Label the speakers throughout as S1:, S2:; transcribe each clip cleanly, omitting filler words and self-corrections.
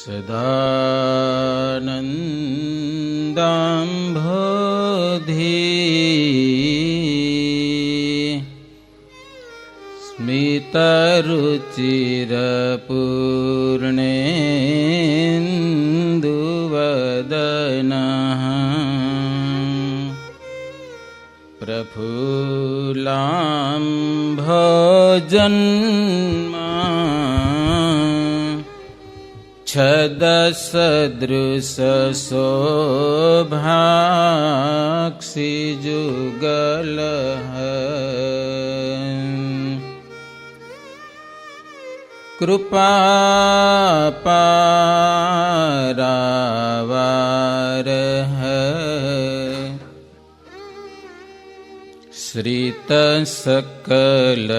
S1: સદાનંદાંભોધિ સ્મિતરુચિરપૂર્ણેન્દુવદનઃ પ્રફુલ્લાંભોજન્મા છદસદૃશશોભાક્ષિજુગલઃ કૃપાપારાવારઃ શ્રિતસકલ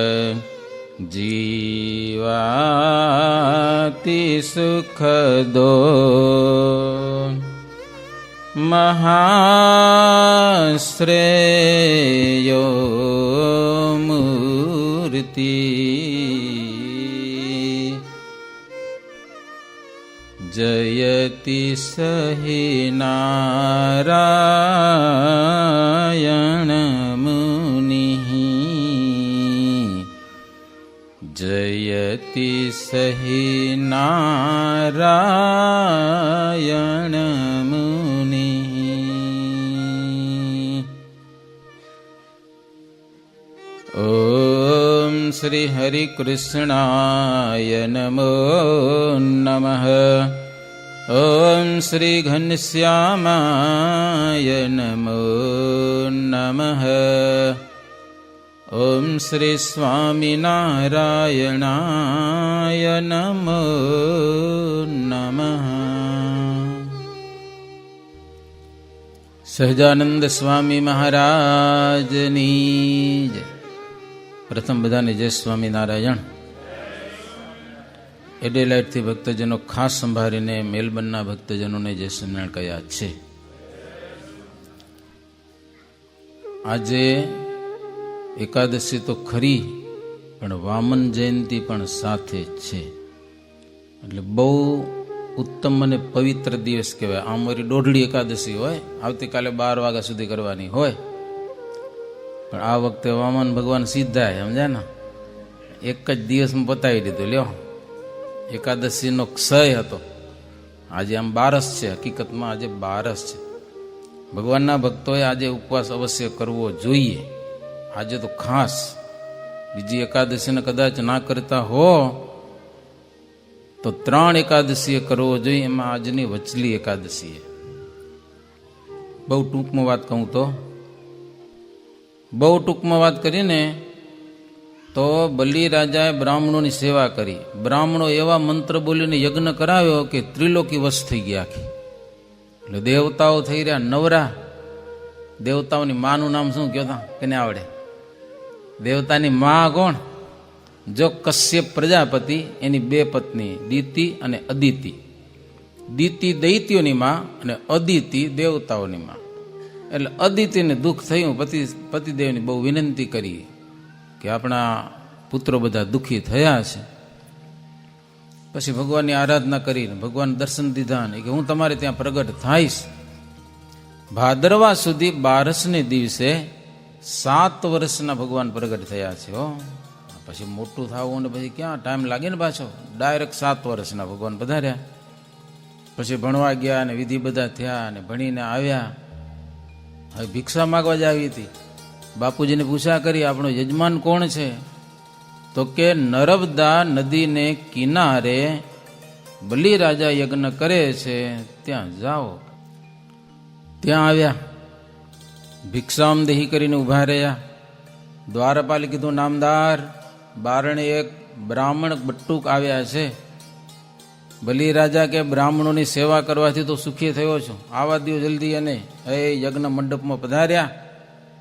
S1: જીવાતિ સુખદો મહાશ્રેયો મૂર્તિ જયતિ સહિ નારાયણ મુનિઃ જયતિ સહિ નારાયણ મુનિઃ. ઓમ શ્રી હરિ કૃષ્ણાય નમો નમઃ. ઓમ શ્રી ઘનશ્યામાય નમો નમઃ. ઓમ શ્રી સ્વામિનારાયણાય નમો નમઃ. સહજાનંદ સ્વામી મહારાજની જય. પ્રથમ બધાને જય સ્વામિનારાયણ. એડેલાઇટથી ભક્તજનો ખાસ સંભાળીને મેલબર્નના ભક્તજનોને જય સ્વામિનારાયણ કહ્યા છે. આજે એકાદશી તો ખરી, પણ વામન જયંતિ પણ સાથે છે. એટલે બહુ ઉત્તમ અને પવિત્ર દિવસ કહેવાય. આમ વળી દોઢડી એકાદશી હોય, આવતીકાલે 12 વાગ્યા સુધી કરવાની હોય, પણ આ વખતે વામન ભગવાન સીધા સમજ્યા ને, એક જ દિવસમાં પતાવી દીધું. લ્યો, એકાદશીનો ક્ષય હતો, આજે આમ 12 છે. હકીકતમાં આજે 12 છે. ભગવાનના ભક્તોએ આજે ઉપવાસ અવશ્ય કરવો જોઈએ. આજે તો ખાસ. બીજી એકાદશીને કદાચ ના કરતા હો તો 3 એકાદશીએ કરવો જોઈએ. એમાં આજની વચલી એકાદશીએ. બહુ ટૂંકમાં વાત કહું તો, બહુ ટૂંકમાં વાત કરીને તો બલિ રાજાએ બ્રાહ્મણોની સેવા કરી. બ્રાહ્મણો એવા મંત્ર બોલીને યજ્ઞ કરાવ્યો કે ત્રિલોકી વશ થઈ ગયા આખી. એટલે દેવતાઓ થઈ રહ્યા નવરા. દેવતાઓની માનું નામ શું કહેતા? કેને આવડે? દેવતાની મા કોણ? જો કશ્યપ પ્રજાપતિ, એની 2 પત્ની દિતિ અને અદિતિ. દિતિ દૈત્યોની મા અને અદિતિ દેવતાઓની મા. એટલે અદિતિને દુઃખ થયું. પતિદેવની બહુ વિનંતી કરી કે આપણા પુત્રો બધા દુઃખી થયા છે. પછી ભગવાનની આરાધના કરીને ભગવાન દર્શન દીધા ને કે હું તમારે ત્યાં પ્રગટ થાઈશ. ભાદરવા સુધી 12ને દિવસે 7 વર્ષના ભગવાન પ્રગટ થયા છે. હો, પછી મોટું થવું ને પછી ક્યાં ટાઈમ લાગે ને પાછો. ડાયરેક્ટ 7 વર્ષના ભગવાન પધાર્યા. પછી ભણવા ગયા અને વિધિ બધા થયા અને ભણીને આવ્યા. હવે ભિક્ષા માગવા જ આવી હતી. બાપુજીને પૂછા કરી, આપણો યજમાન કોણ છે? તો કે નર્મદા નદીને કિનારે બલિ રાજા યજ્ઞ કરે છે, ત્યાં જાઓ. ત્યાં આવ્યા. ભિક્ષામદેહી કરીને ઊભા રહ્યા. દ્વારપાલે કીધું, નામદાર, બારણે એક બ્રાહ્મણ બટુક આવ્યા છે. બલિ રાજા કે બ્રાહ્મણોની સેવા કરવાથી તો સુખી થયો છું, આવા દો જલ્દી. અને એ યજ્ઞ મંડપમાં પધાર્યા.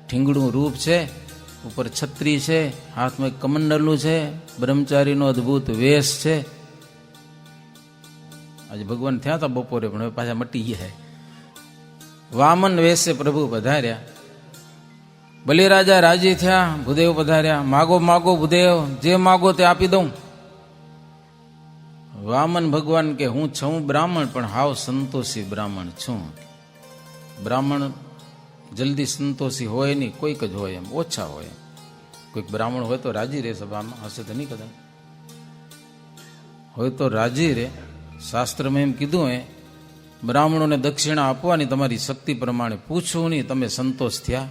S1: ઠીંગડું રૂપ છે, ઉપર છત્રી છે, હાથમાં એક કમંડલું છે, બ્રહ્મચારીનો અદભુત વેશ છે. આજે ભગવાન થયા હતા બપોરે, પણ હવે પાછા મટી ગયા. વામન વેશે પ્રભુ પધાર્યા. બલિરાજા રાજી થયા. ભૂદેવ પધાર્યા. માગો માગો ભૂદેવ, જે માગો તે આપી દઉં. વામન ભગવાન કે હું છું બ્રાહ્મણ, પણ હાવ સંતોષી બ્રાહ્મણ છું. બ્રાહ્મણ જલ્દી સંતોષી હોય નહીં, કોઈક જ હોય, એમ ઓછા હોય. કોઈક બ્રાહ્મણ હોય તો રાજી રહે સભામાં, હશે તો નહીં કદાચ, હોય તો રાજી રહે. શાસ્ત્રમાં એમ કીધું હે, બ્રાહ્મણોને દક્ષિણા આપવાની તમારી શક્તિ પ્રમાણે, પૂછવું નહીં તમે સંતોષ થયા,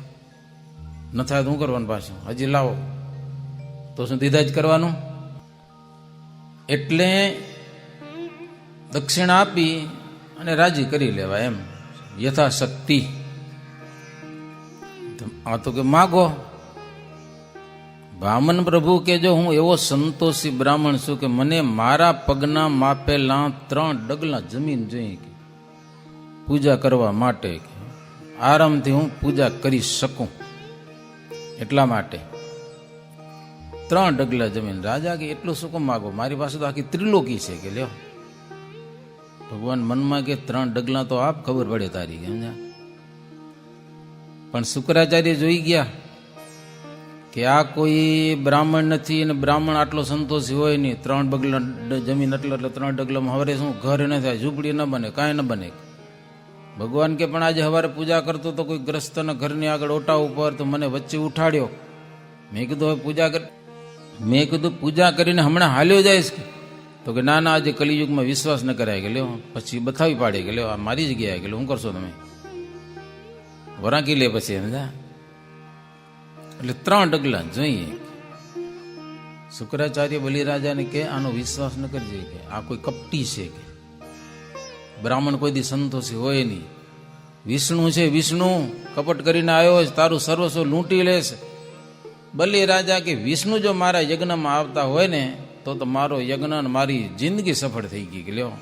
S1: ન થાય તો શું કરવાનું પાછું, હજી લાવો તો શું દીધા જ કરવાનું. એટલે દક્ષિણા આપી અને રાજી કરી લેવા, એમ યથાશક્તિ. આ તો કે માગો. બ્રાહ્મણ પ્રભુ કે જો હું એવો સંતોષી બ્રાહ્મણ છું કે મને મારા પગના માપેલા 3 ડગલા જમીન જોઈએ કે પૂજા કરવા માટે, આરામથી હું પૂજા કરી શકું, એટલા માટે 3 ડગલા જમીન. રાજા કે એટલું શું કામ માગો, મારી પાસે તો આખી ત્રિલોકી છે કે લ્યો. ભગવાન મનમાં કે 3 ડગલા તો આપ, ખબર પડે તારી. પણ શુક્રાચાર્ય જોઈ ગયા કે આ કોઈ બ્રાહ્મણ નથી, અને બ્રાહ્મણ આટલો સંતોષી હોય નહીં. 3 ડગલા જમીન એટલે 3 ડગલામાં હવારે શું ઘર ન થાય, ઝૂંપડી ન બને, કાંઈ ન બને. ભગવાન કે પણ આજે હવારે પૂજા કરતો તો કોઈ ગ્રસ્તના ઘરની આગળ ઓટા ઉપર, તો મને વચ્ચે ઉઠાડ્યો. મેં કીધું હવે પૂજા કરીને હમણાં હાલ્યો જઈશ કે, તો કે ના ના, આજે કલિયુગમાં વિશ્વાસ ન કરાય કે લ્યો, પછી બતાવી પાડે કે લ્યો આ મારી જગ્યાએ કે શું કરશો તમે, વરાંકી લે પછી. સમજા? એટલે 3 ડગલા જોઈએ. શુક્રાચાર્ય બલિરાજાને કે આનો વિશ્વાસ ન કરજે, કે આ કોઈ કપટી છે, કે બ્રાહ્મણ કોઈ દી સંતોષી હોય નહીં. વિષ્ણુ છે, વિષ્ણુ કપટ કરીને આવ્યો છે, તારું સર્વસ્વ લૂંટી લેશે. બલિરાજા કે વિષ્ણુ જો મારા યજ્ઞમાં આવતા હોય ને તો મારો યજ્ઞ અને મારી જિંદગી સફળ થઈ ગઈ કે લ્યો,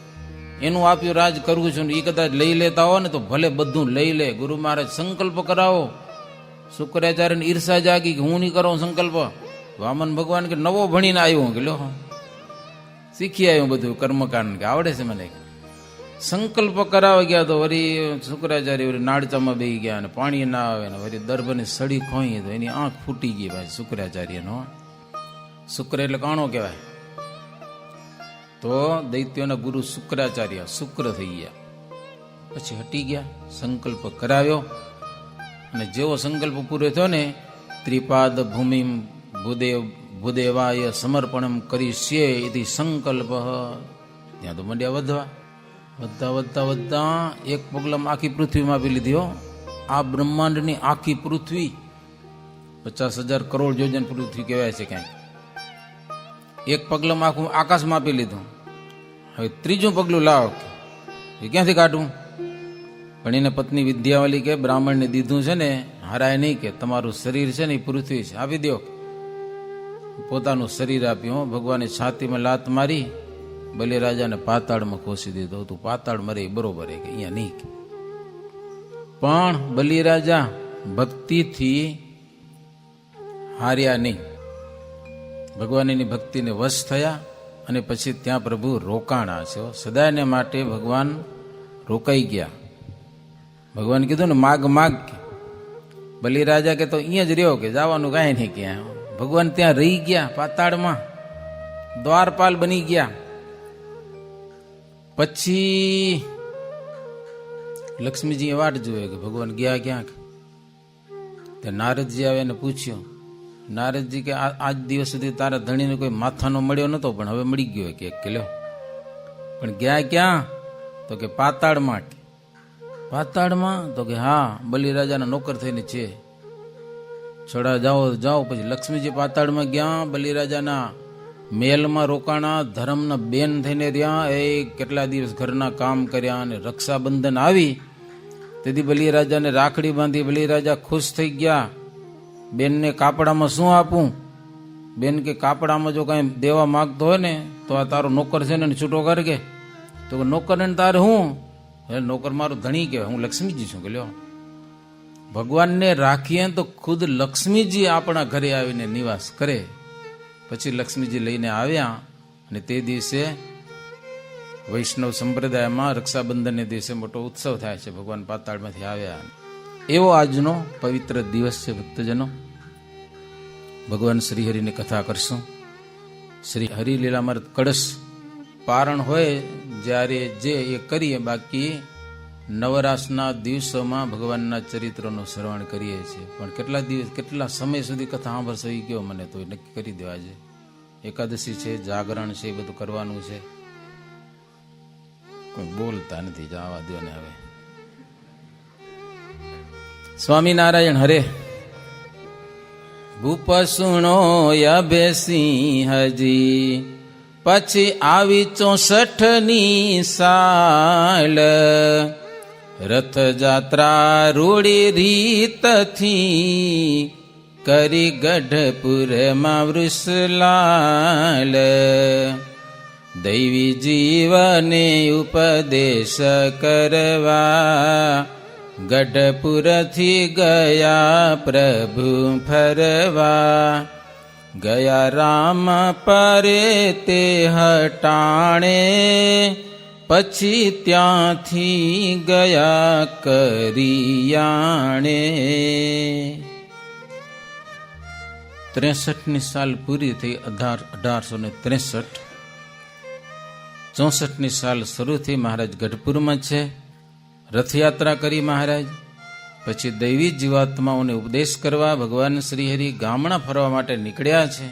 S1: એનું આપ્યું રાજ કરવું છું ને એ કદાચ લઈ લેતા હોય ને તો ભલે બધું લઈ લે. ગુરુ મહારાજ સંકલ્પ કરાવો. શુક્રાચાર્યને ઈર્ષા જાગી કે હું નહીં કરું સંકલ્પ. વામન ભગવાન કે નવો ભણીને આવ્યો કે લ્યો, શીખી આવ્યો બધું કર્મકાંડ, કે આવડે છે મને. સંકલ્પ કરાવવા ગયા તો વળી શુક્રાચાર્ય વળી નાળચામાં બેસી ગયા, અને પાણી ના આવે ને વળી દર્ભની સડી ખોઈ તો એની આંખ ફૂટી ગઈ ભાઈ શુક્રાચાર્યનો. શુક્ર એટલે કાણો કહેવાય. તો દૈત્યોના ગુરુ શુક્રાચાર્ય શુક્ર થઈ ગયા. પછી હટી ગયા, સંકલ્પ કરાવ્યો, અને જેવો સંકલ્પ પૂરો થયો ને, ત્રિપાદ ભૂમિ ભૂદેવાય સમર્પણમ કરીશ્યે ઇતિ સંકલ્પ. ત્યાં તો મંડ્યા વધવા, વધતા એક પગલામાં આખી પૃથ્વી માપી લીધી. હો, આ બ્રહ્માંડની આખી પૃથ્વી 50,000 કરોડ યોજન પૃથ્વી કહેવાય છે ક્યાંક. એક પગલામાં આખું આકાશ માપી લીધું. હવે 3જું પગલું લાવો, એ ક્યાંથી કાઢવું? પણ એને પત્ની વિદ્યાવાલી કે બ્રાહ્મણને દીધું છે ને, હારાય નહીં, કે તમારું શરીર છે ને એ પૃથ્વી છે, આપી દો. પોતાનું શરીર આપ્યું. ભગવાને છાતીમાં લાત મારી, બલિરાજાને પાતાળમાં ખોસી દીધો. તું પાતાળ મરે બરોબર કે અહીંયા નહીં. પણ બલિરાજા ભક્તિથી હાર્યા નહીં. ભગવાનની ભક્તિને વશ થયા, અને પછી ત્યાં પ્રભુ રોકાણા છે. સદાયને માટે ભગવાન રોકાઈ ગયા. ભગવાન કીધું ને માગ માગ. બલિરાજા કે તો અહીંયા જ રહ્યો, કે જવાનું કાંઈ નહીં ક્યાં. ભગવાન ત્યાં રહી ગયા પાતાળમાં, દ્વારપાલ બની ગયા. પછી લક્ષ્મીજી વાટ જોયે કે ભગવાન ગયા ક્યાંક. તે નારદજી આવે એને પૂછ્યું. નારદજી કે આજ દિવસ સુધી તારા ધણીને કોઈ માથાનો મળ્યો નતો, પણ હવે મળી ગયો કે લ્યો. પણ ગયા ક્યાં? તો કે પાતાળમાં. પાતાળમાં? તો કે હા, બલિરાજાના નોકર થઈને છે. છોડા જાઓ. પછી લક્ષ્મીજી પાતાળમાં ગયા, બલિરાજાના મહેલમાં રોકાણા, ધર્મના બેન થઈને રહ્યા. એ કેટલા દિવસ ઘરના કામ કર્યા, અને રક્ષાબંધન આવી તેથી બલિરાજાને રાખડી બાંધી. બલિરાજા ખુશ થઈ ગયા. બેનને કાપડામાં શું આપું? બેન કે કાપડામાં જો કાંઈ દેવા માગતો હોય ને તો આ તારો નોકર છે ને છૂટો કર. કે તો નોકર ને તારે હું? નોકર મારો ધણી કહેવાય, હું લક્ષ્મીજી છું. કે લ્યો, ભગવાનને રાખીએ તો ખુદ લક્ષ્મીજી આપણા ઘરે આવીને નિવાસ કરે. પછી લક્ષ્મીજી લઈને આવ્યા, અને તે દિવસે વૈષ્ણવ સંપ્રદાયમાં રક્ષાબંધનને દિવસે મોટો ઉત્સવ થાય છે. ભગવાન પાતાળમાંથી આવ્યા. એવો આજનો પવિત્ર દિવસ છે ભક્તજનો. ભગવાન શ્રીહરિની કથા કરશું. શ્રી હરિલીલામૃત કળશ પારણ હોય જ્યારે જે એ કરીએ, બાકી નવરાશના દિવસોમાં ભગવાનના ચરિત્રનું શ્રવણ કરીએ છીએ. પણ કેટલા દિવસ કેટલા સમય સુધી કથા સાંભળશો એ કયો મને, તો નક્કી કરી દેવા છે. એકાદશી છે, જાગરણ છે, એ બધું કરવાનું છે. કોઈ બોલતા નથી, જવા દો ને. હવે સ્વામિનારાયણ હરે. ભૂપ સુણો અભેસિંહજી, પછી આવી 64ની સાલ, રથયાત્રા રૂડી રીતથી, કરી ગઢપુરમાં વૃષલાલ, દૈવી જીવને ઉપદેશ કરવા, ગઢપુરથી ગયા પ્રભુ ફરવા, ગયા રામ પરે તે હટાણે, પછી ત્યાંથી ગયા કરિયાણે. 63ની સાલ પૂરી થઈ 1863. 64ની સાલ શરૂ થઈ. મહારાજ ગઢપુરમાં છે, રથયાત્રા કરી મહારાજ. પછી દૈવી જીવાત્માઓને ઉપદેશ કરવા ભગવાન શ્રીહરિ ગામડા ફરવા માટે નીકળ્યા છે.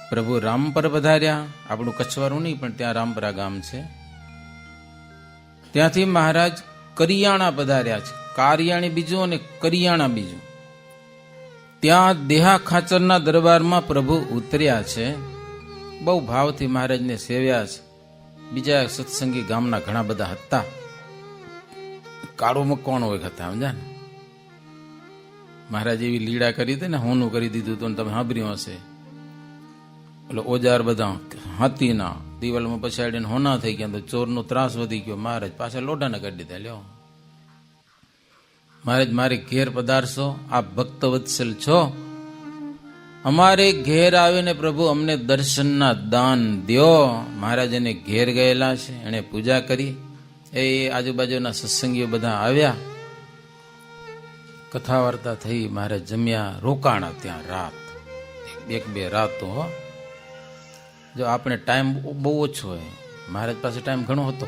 S1: પ્રભુ રામપર પધાર્યા. આપણું કચ્છવાળું નહીં, પણ ત્યાં રામપરા ગામ છે. ત્યાંથી મહારાજ કરિયાણા પધાર્યા છે. કારિયાણી બીજું અને કરિયાણા બીજું. ત્યાં દેહા ખાચરના દરબારમાં પ્રભુ ઉતર્યા છે. બહુ ભાવથી મહારાજને સેવ્યા છે. બીજા સત્સંગી ગામના ઘણા બધા હતા. કાળો મકવાણો એક હતા, સમજા ને. મહારાજ એવી લીડા કરી હતી ને, હોનું કરી દીધું હતું. તમે સાંભળ્યું હશે, એટલે ઓજાર બધા હાથીના દિવાલમાં પછાડીને હોના થઈ ગયા. તો ચોરનો ત્રાસ વધી ગયો. મહારાજ પાછા લોઢાને કાઢી દીધા. લ્યો મહારાજ, મારે ઘેર પધારશો, આપ ભક્ત વત્સલ છો, અમારે ઘેર આવીને પ્રભુ અમને દર્શનના દાન દ્યો. મહારાજ એને ઘેર ગયેલા છે, એને પૂજા કરી. એ આજુબાજુના સત્સંગીઓ બધા આવ્યા, કથા વાર્તા થઈ. મહારાજ જમ્યા, રોકાણા ત્યાં રાત, 1-2 રાતો. જો આપણે ટાઈમ બહુ ઓછો હોય, મહારાજ પાસે ટાઈમ ઘણો હતો.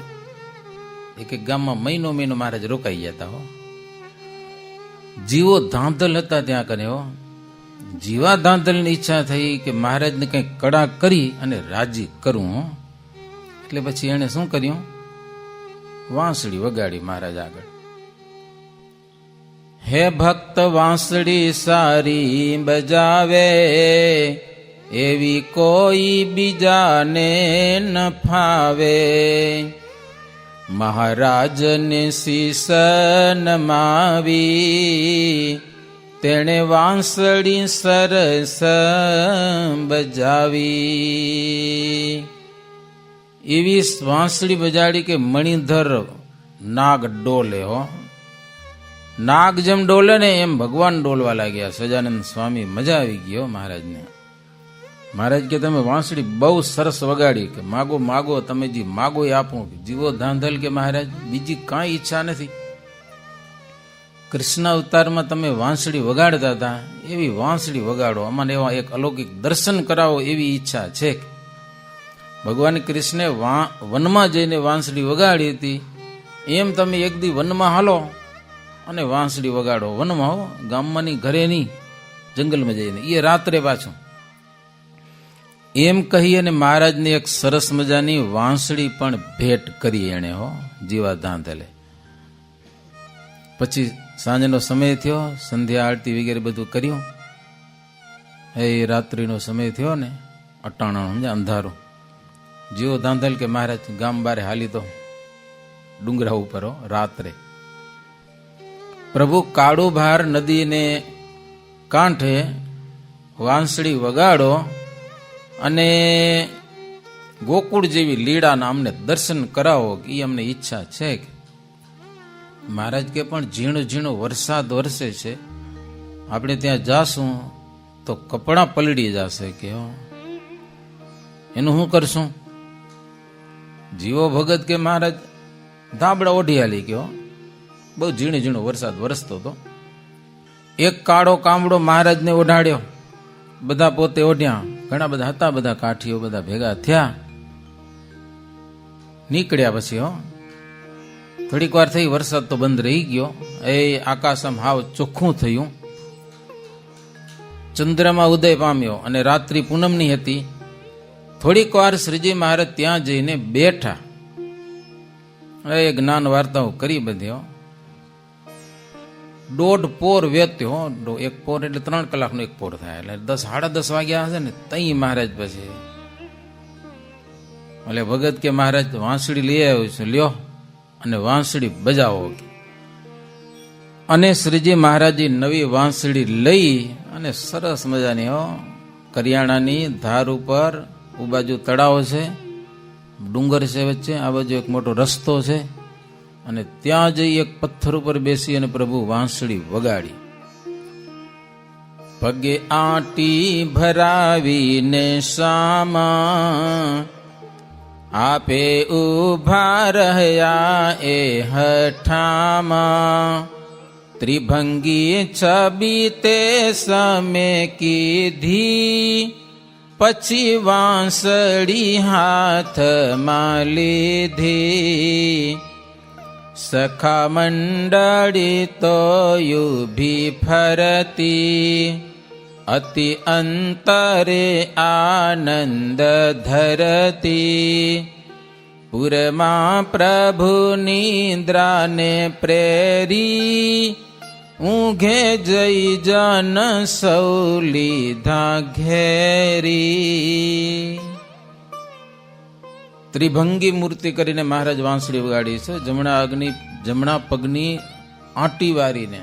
S1: એક ગામમાં મહિનો મહારાજ રોકાઈ ગયા હતા. જીવો ધાંધલ હતા ત્યાં કને. જીવા ધાંધલની ઈચ્છા થઈ કે મહારાજને કંઈક કડા કરી અને રાજી કરું. એટલે પછી એને શું કર્યું, વાંસળી વગાડી મહારાજ આગળ. હે ભક્ત વાંસળી સારી બજાવે, એવી કોઈ બીજાને ન ફાવે. મહારાજને શીશ નમાવી, તેણે વાંસળી સરસ બજાવી. એવી વાંસળી બજાડી કે મણિધર નાગ ડોલે. નાગ જેમ ડોલે ને એમ ભગવાન ડોલવા લાગ્યા. સજાનંદ સ્વામી મજા આવી ગયો મહારાજને. મહારાજ કે તમે વાંસળી બહુ સરસ વગાડી, કે માગો માગો, તમે જે માગો એ આપું. જીવો ધાંધલ કે મહારાજ બીજી કાંઈ ઈચ્છા નથી. કૃષ્ણ અવતારમાં તમે વાંસળી વગાડતા હતા, એવી વાંસળી વગાડો. અમને એવા એક અલૌકિક દર્શન કરાવો એવી ઈચ્છા છે. ભગવાન કૃષ્ણે વનમાં જઈને વાંસળી વગાડી હતી, એમ તમે એક દી વનમાં હાલો અને વાંસળી વગાડો. વનમાં હો, ગામમાં ની, ઘરે નહીં, જંગલમાં જઈને, એ રાત્રે પાછું. એમ કહી અને મહારાજને એક સરસ મજાની વાંસળી પણ ભેટ કરી એણે. જીવા ધાંધલે. પછી સાંજનો સમય થયો, સંધ્યા આરતી વગેરે બધું કર્યું. એ રાત્રિનો સમય થયો ને, અટાણું સમજે, અંધારું. જીવો ધાંધલ કે મહારાજ ગામ બારે હાલી તો ડુંગરા ઉપર રાત્રે. પ્રભુ કાળુભાર નદીને કાંઠે વાંસળી વગાડો અને ગોકુળ જેવી લીડાના અમને દર્શન કરાવો, એ અમને ઈચ્છા છે. મહારાજ કે પણ ઝીણો ઝીણો વરસાદ વરસે છે, આપણે ત્યાં જાશું તો કપડાં પલળી જશે. કે એનું શું કરશું? જીવો ભગત કે મહારાજ ધાબળા ઓઢી હાલી. કે બહુ ઝીણો ઝીણો વરસાદ વરસતો હતો. એક કાળો કામડો મહારાજને ઓઢાડ્યો, બધા પોતે ઓઢ્યા. ઘણા બધા હતા, બધા કાઠીઓ બધા ભેગા થયા. નીકળ્યા પછી થોડીક વાર થઈ, વરસાદ તો બંધ રહી ગયો. આકાશ આમ હાવ ચોખ્ખું થયું, ચંદ્રમાં ઉદય પામ્યો અને રાત્રિ પૂનમની હતી. થોડીક વાર શ્રીજી મહારાજ ત્યાં જઈને બેઠા. જ્ઞાન વાર્તાઓ કરી બધી. 1.5 પોર વેત્યો. 1 પોર એટલે 3 કલાકનો 1 પોર થાય, એટલે 10 સાડા 10 વાગ્યા હશે ને તઈ મહારાજ પછી એટલે ભગત કે મહારાજ વાંસળી લઈ આવ્યો છે, લ્યો અને વાંસળી બજાવો. અને શ્રીજી મહારાજજી નવી વાંસળી લઈ અને સરસ મજાની કરિયાણાની ધાર ઉપર બાજુ તળાવ છે, ડુંગર છે વચ્ચે, આ બાજુ એક મોટો રસ્તો છે, અને ત્યાં જઈ એક પથ્થર ઉપર બેસી અને પ્રભુ વાંસળી વગાડી. પગે આંટી ભરાવીને શામા આપે ઉભા રહ્યા એ હઠામાં. ત્રિભંગી છબી તે સમે કીધી, પછી વાંસળી હાથમાં લીધી. સખા મંડળી તો યુભી ફરતી, અતિ અંતરે આનંદ ધરતી. પુરમાં પ્રભુ નિદ્રાને પ્રેરી, ઊંઘે જઈ જન સૌ લીધા ઘેરી. ત્રિભંગી મૂર્તિ કરીને મહારાજ વાંસળી વગાડી છે. જમણા પગની આંટી વારીને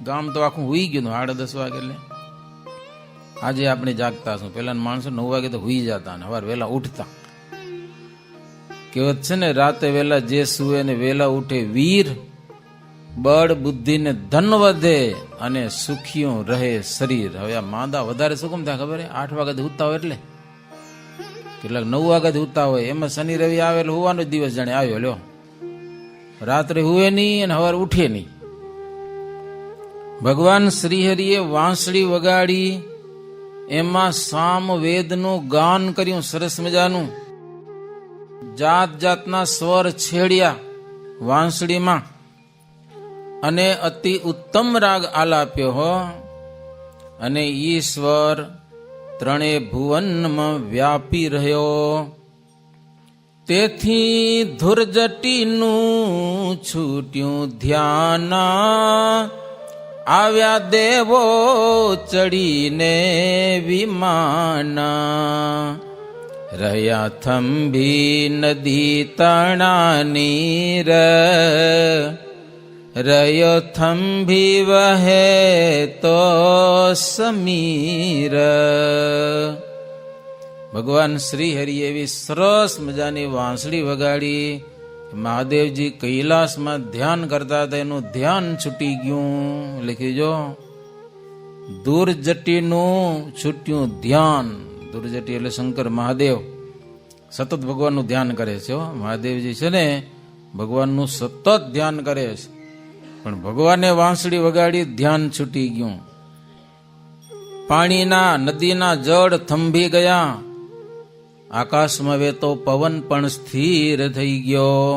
S1: ગામ તો આખું હુઈ ગયું 10:30 વાગે. એટલે આજે આપણે જાગતા છું, પેલા માણસો 9 વાગે તો હુઈ જતા ને સવાર વહેલા ઉઠતા. કહેવત છે ને, રાતે વહેલા જે સુવે ને વહેલા ઉઠે વીર, બળ બુદ્ધિ ને ધન વધે અને સુખિયું રહે શરીર. હવે આ માંદા વધારે શું કેમ થાય ખબર? 8 વાગ્યાથી ઉઠતા હોય, એટલે કેટલાક 9 વાગ્યાથી ઉઠતા હોય. એમાં શનિ રવિ આવે એટલે હોવાનો દિવસ જાણે આવ્યો. લ્યો, રાત્રે હુએ નહીં અને સવારે ઉઠે નહીં. ભગવાન શ્રીહરિએ વાંસળી વગાડી, એમાં સામ વેદનું ગાન કર્યું સરસ મજાનું. જાત જાતના સ્વર છેડ્યા વાંસળીમાં, અને અતિ ઉત્તમ રાગ આલાપ્યો. અને ઈશ્વર 3 ભુવનમાં વ્યાપી રહ્યો. તેથી ધુરજટીનું છૂટ્યું ધ્યાન, આવ્યા દેવો ચડીને વિમાન. રહ્યા થંભી નદી તણાની રહ્યો થંભી વહે તો સમીર. ભગવાન શ્રી હરિ એવી સરસ મજાની વાંસળી વગાડી. મહાદેવજી કૈલાસમાં ધ્યાન કરતા હતા, એનું ધ્યાન છૂટી ગયું. લખી જો, દુર્જટીનું છૂટ્યું ધ્યાન. દુર્જટી એટલે શંકર મહાદેવ સતત ભગવાનનું ધ્યાન કરે છે. મહાદેવજી છે ને ભગવાનનું સતત ધ્યાન કરે છે, પણ ભગવાને વાંસળી વગાડી, ધ્યાન છૂટી ગયું. પાણીના નદીના જળ થંભી ગયા, આકાશમાં વેતો પવન પણ સ્થિર થઈ ગયો.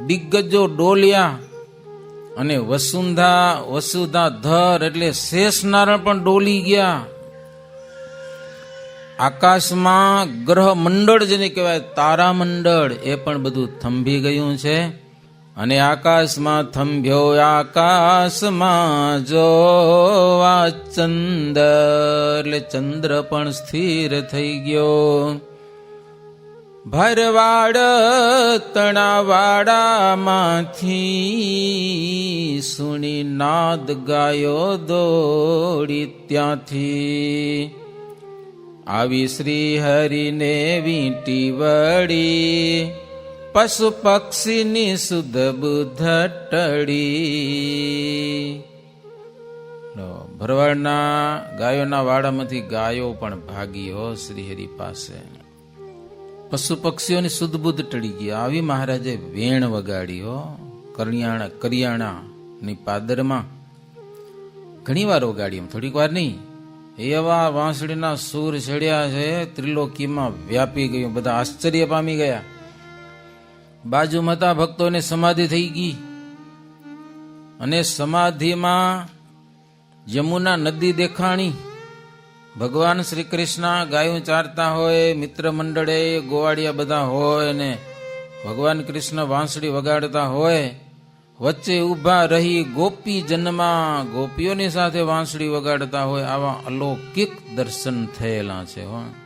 S1: દિગ્ગજો ડોલ્યા, અને વસુધાધર એટલે શેષનારાયણ પણ ડોલી ગયા. આકાશમાં ગ્રહ મંડળ જેને કહેવાય, તારા મંડળ, એ પણ બધું થંભી ગયું છે. અને આકાશમાં થંભ્યો આકાશમાં જોવા ચંદ્ર, એટલે ચંદ્ર પણ સ્થિર થઈ ગયો. ભરવાડ તણાવાડામાંથી સુણી નાદ ગાયો દોડી ત્યાંથી. આવી શ્રી હરિને વીંટી વળી, પશુ પક્ષીની સુધ બુધ ટળી. ભરવાડના ગાયોના વાડામાંથી ગાયો પણ ભાગી શ્રીહરિ પાસે. પશુ પક્ષીઓની સુધ બુધ ટળી ગઈ. આવી મહારાજે વેણ વગાડી કરિયાણા ની પાદરમાં ઘણી વાર વગાડી, થોડીક વાર નહીં. એવા વાંસળીના સૂર છેડ્યા છે, ત્રિલોકીમાં વ્યાપી ગયું. બધા આશ્ચર્ય પામી ગયા. બાજુમાં હતા ભક્તોને સમાધિ થઈ ગઈ અને સમાધિમાં યમુના નદી દેખાણી. ભગવાન શ્રી કૃષ્ણ ગાયું ચારતા હોય, મિત્ર મંડળે ગોવાળિયા બધા હોય ને ભગવાન કૃષ્ણ વાંસળી વગાડતા હોય, વચ્ચે ઊભા રહી ગોપી જન્મમાં ગોપીઓની સાથે વાંસળી વગાડતા હોય. આવા અલૌકિક દર્શન થયેલા છે.